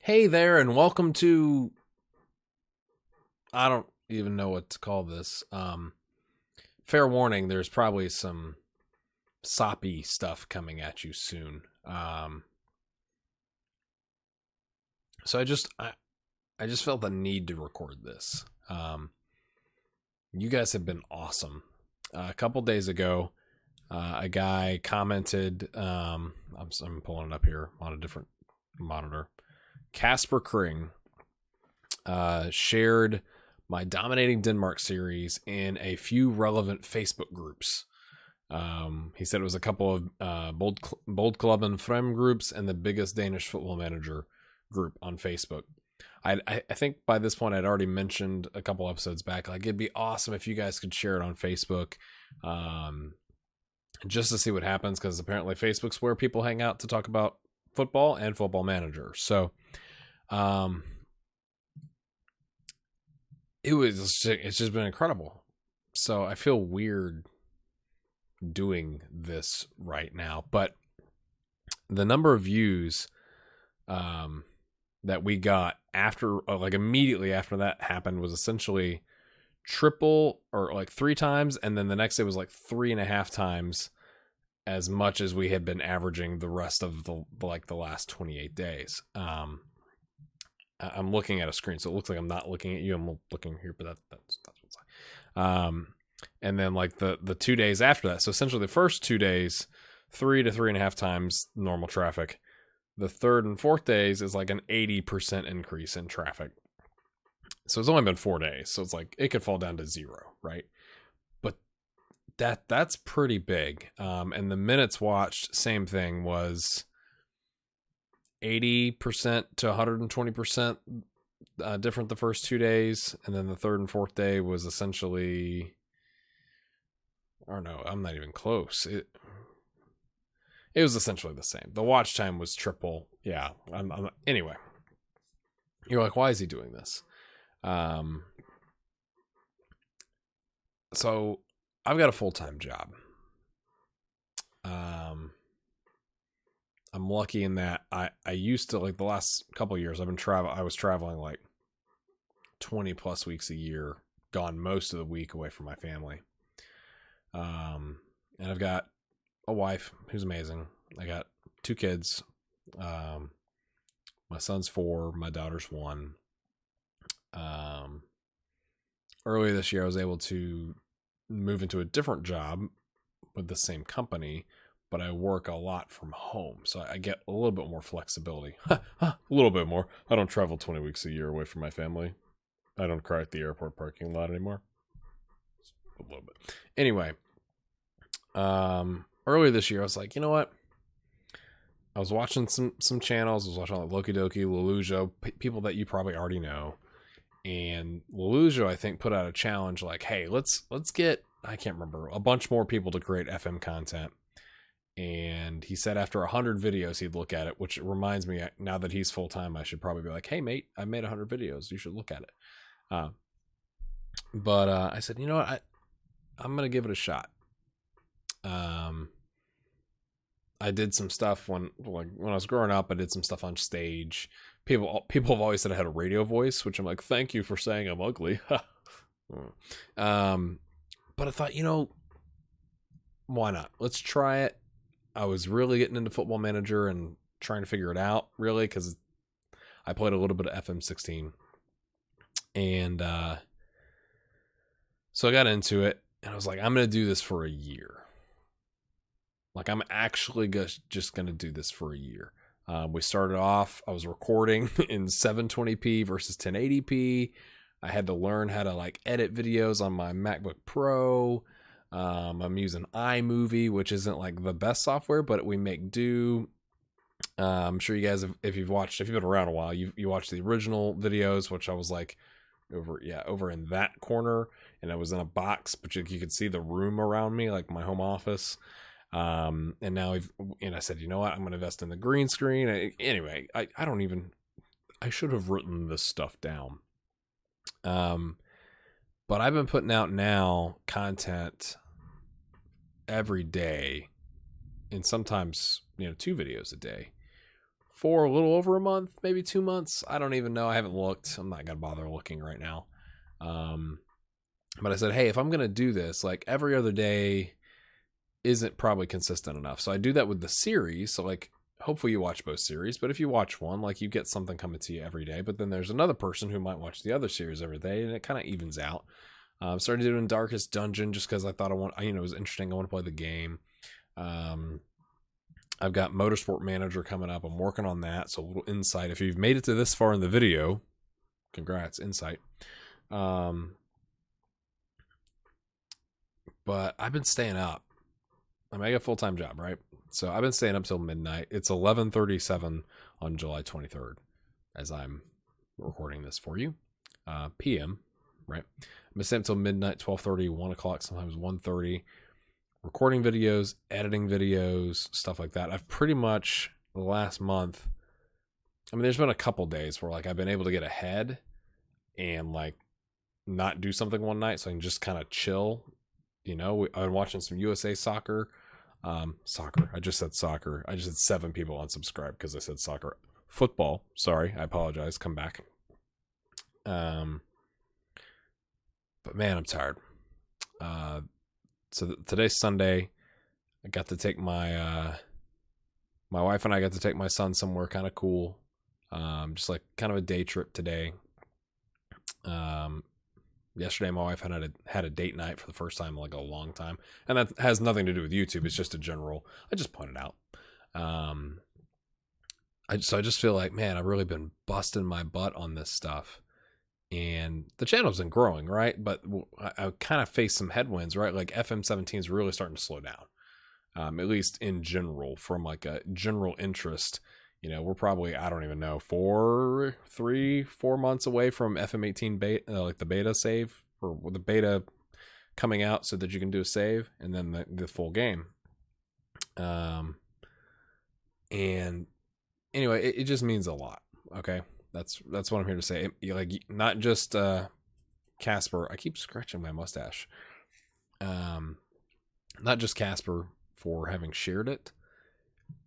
Hey there, and welcome to. I don't even know what to call this. Fair warning, there's probably some soppy stuff coming at you soon. So I just felt the need to record this. You guys have been awesome. A couple days ago, a guy commented. I'm pulling it up here on a different monitor. Casper Kring shared my Dominating Denmark series in a few relevant Facebook groups. He said it was a couple of Bold Club and Frem groups and the biggest Danish football manager group on Facebook. I think by this point I'd already mentioned a couple episodes back, like it'd be awesome if you guys could share it on Facebook, just to see what happens, because apparently Facebook's where people hang out to talk about football and Football Manager. So, it's just been incredible. So I feel weird doing this right now, but the number of views that we got after, like immediately after that happened, was essentially triple, or like three times, and then the next day was like 3.5 times as much as we had been averaging the rest of the last 28 days. I'm looking at a screen, so it looks like I'm not looking at you. I'm looking here, but that's what's like. And then like the 2 days after that, so essentially the first 2 days, 3 to 3.5 times normal traffic. The third and fourth days is like an 80% increase in traffic. So it's only been 4 days, so it's like it could fall down to zero, right? But that's pretty big. And the minutes watched, same thing, was 80% to 120% different the first 2 days, and then the third and fourth day was essentially, or no, I'm not even close. It was essentially the same. The watch time was triple. Yeah. Anyway, you're like, why is he doing this? So I've got a full-time job. I'm lucky in that I used to, like the last couple of years, I was traveling like 20 plus weeks a year, gone most of the week away from my family. And I've got a wife who's amazing. I got 2 kids. My son's 4, my daughter's 1. Earlier this year, I was able to move into a different job with the same company, but I work a lot from home, so I get a little bit more flexibility. A little bit more. I don't travel 20 weeks a year away from my family. I don't cry at the airport parking lot anymore. A little bit. Anyway, earlier this year, I was like, you know what? I was watching some channels. I was watching like Loki Doki, Lelujo, people that you probably already know. And Lelujo, I think, put out a challenge like, hey, let's get, I can't remember, a bunch more people to create FM content. And he said after 100 videos, he'd look at it, which reminds me, now that he's full-time, I should probably be like, hey, mate, I made 100 videos. You should look at it. But I said, you know what? I'm going to give it a shot. I did some stuff when I was growing up. I did some stuff on stage. People have always said I had a radio voice, which I'm like, thank you for saying I'm ugly. But I thought, why not? Let's try it. I was really getting into Football Manager and trying to figure it out, really, because I played a little bit of FM16. And so I got into it, and I was like, I'm going to do this for a year. Like, I'm actually just going to do this for a year. We started off, I was recording in 720p versus 1080p. I had to learn how to like edit videos on my MacBook Pro. I'm using iMovie, which isn't like the best software, but we make do. I'm sure you guys, if you've been around a while, you watched the original videos, which I was like over in that corner, and I was in a box, but you could see the room around me, like my home office. And now I said, you know what, I'm going to invest in the green screen. Anyway, I should have written this stuff down. But I've been putting out now content every day, and sometimes 2 videos a day for a little over a month, maybe 2 months. I don't even know. I haven't looked. I'm not going to bother looking right now. But I said, hey, if I'm going to do this, like every other day isn't probably consistent enough. So I do that with the series. So like, hopefully you watch both series, but if you watch one, like you get something coming to you every day, but then there's another person who might watch the other series every day, and it kind of evens out. Started doing Darkest Dungeon just because I thought it was interesting. I want to play the game. I've got Motorsport Manager coming up. I'm working on that. So a little insight. If you've made it to this far in the video, congrats, insight. But I've been staying up. I got a full-time job, right? So I've been staying up till midnight. It's 11:37 on July 23rd as I'm recording this for you. PM, right? I've been staying up till midnight, 12:30, 1 o'clock, sometimes 1:30. Recording videos, editing videos, stuff like that. I've pretty much, the last month, there's been a couple days where like I've been able to get ahead and like not do something one night so I can just kind of chill. I've been watching some USA soccer. Soccer. I just said soccer. I just had 7 people unsubscribe because I said soccer. Football. Sorry. I apologize. Come back. But man, I'm tired. So today's Sunday. I got to take my wife and I got to take my son somewhere kind of cool. Just like kind of a day trip today. Yesterday my wife had a date night for the first time in like a long time, and that has nothing to do with YouTube. It's just a general. I just pointed out. I just feel like, man, I've really been busting my butt on this stuff. And the channel's been growing, right? But I kind of face some headwinds, right? Like FM17 is really starting to slow down, at least in general, from like a general interest. We're probably, I don't even know, 4 months away from FM18 beta, like the beta save, or the beta coming out so that you can do a save and then the full game. And anyway, it just means a lot. Okay. That's what I'm here to say. Like, not just Casper. I keep scratching my mustache. Not just Casper for having shared it,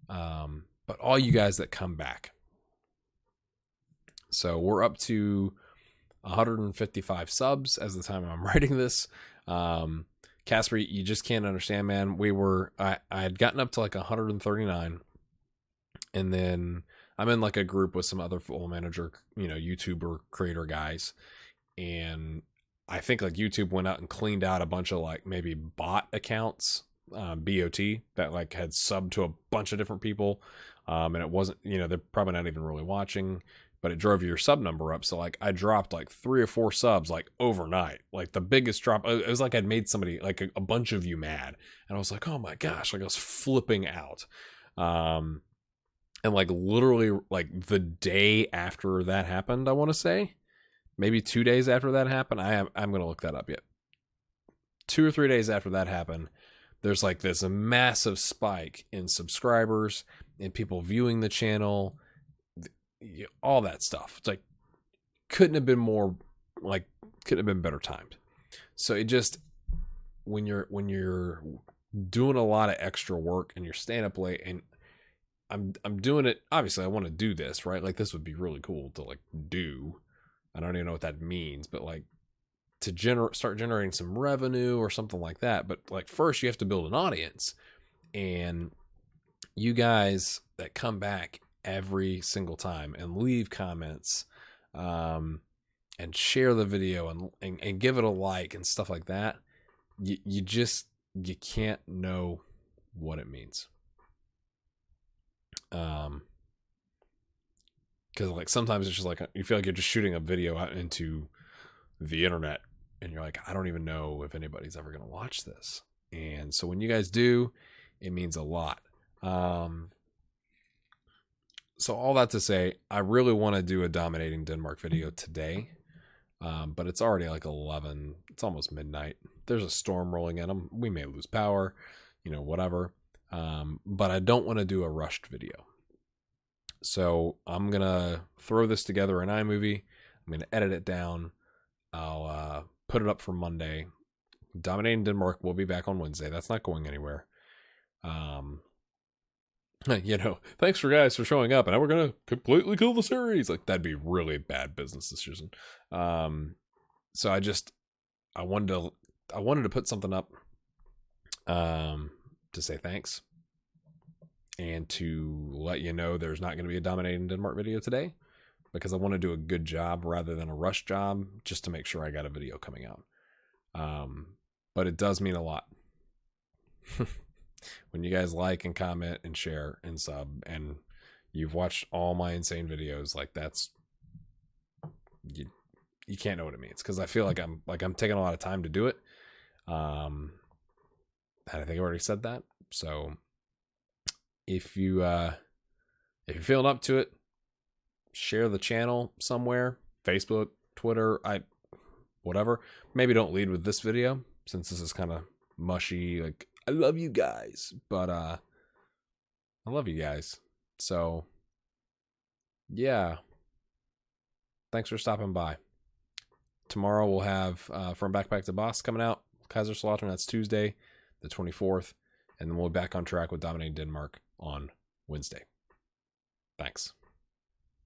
but all you guys that come back. So we're up to 155 subs as the time I'm writing this. Casper, you just can't understand, man. I had gotten up to like 139, and then I'm in like a group with some other Football Manager, YouTuber creator guys. And I think like YouTube went out and cleaned out a bunch of like maybe bot accounts, BOT, that like had subbed to a bunch of different people. And it wasn't, they're probably not even really watching, but it drove your sub number up. So like I dropped like 3 or 4 subs like overnight, like the biggest drop. It was like I'd made somebody, like a bunch of you mad. And I was like, oh my gosh, like I was flipping out. And like literally like the day after that happened, I want to say, maybe 2 days after that happened. I'm going to look that up yet. 2 or 3 days after that happened, there's like this massive spike in subscribers and people viewing the channel, all that stuff. It's like, couldn't have been better timed. So it just, when you're doing a lot of extra work and you're staying up late, and I'm doing it, obviously I want to do this, right? Like this would be really cool to like do. I don't even know what that means, but like to start generating some revenue or something like that. But like first you have to build an audience, and you guys that come back every single time and leave comments, and share the video and give it a like and stuff like that. You can't know what it means. Because like sometimes it's just like you feel like you're just shooting a video out into the internet, and you're like, I don't even know if anybody's ever gonna watch this. And so when you guys do, it means a lot. So all that to say, I really want to do a dominating Denmark video today, but it's already like 11. It's almost midnight. There's a storm rolling in. We may lose power, whatever. But I don't want to do a rushed video. So I'm going to throw this together in iMovie. I'm going to edit it down. I'll put it up for Monday. Dominating Denmark will be back on Wednesday. That's not going anywhere. You know, thanks for guys for showing up, and now we're gonna completely kill the series. Like that'd be really bad business decision. So I wanted to put something up, to say thanks, and to let you know there's not going to be a Dominating Denmark video today, because I want to do a good job rather than a rush job, just to make sure I got a video coming out. But it does mean a lot when you guys like and comment and share and sub, and you've watched all my insane videos. Like that's, you can't know what it means, because I feel like I'm taking a lot of time to do it. And I think I already said that. So if you're feeling up to it, share the channel somewhere, Facebook, Twitter, whatever. Maybe don't lead with this video, since this is kind of mushy. Like, I love you guys, but I love you guys. So yeah, thanks for stopping by. Tomorrow we'll have From Backpack to Boss coming out, Kaiserslautern. That's Tuesday the 24th, and then we'll be back on track with Dominating Denmark on Wednesday. Thanks.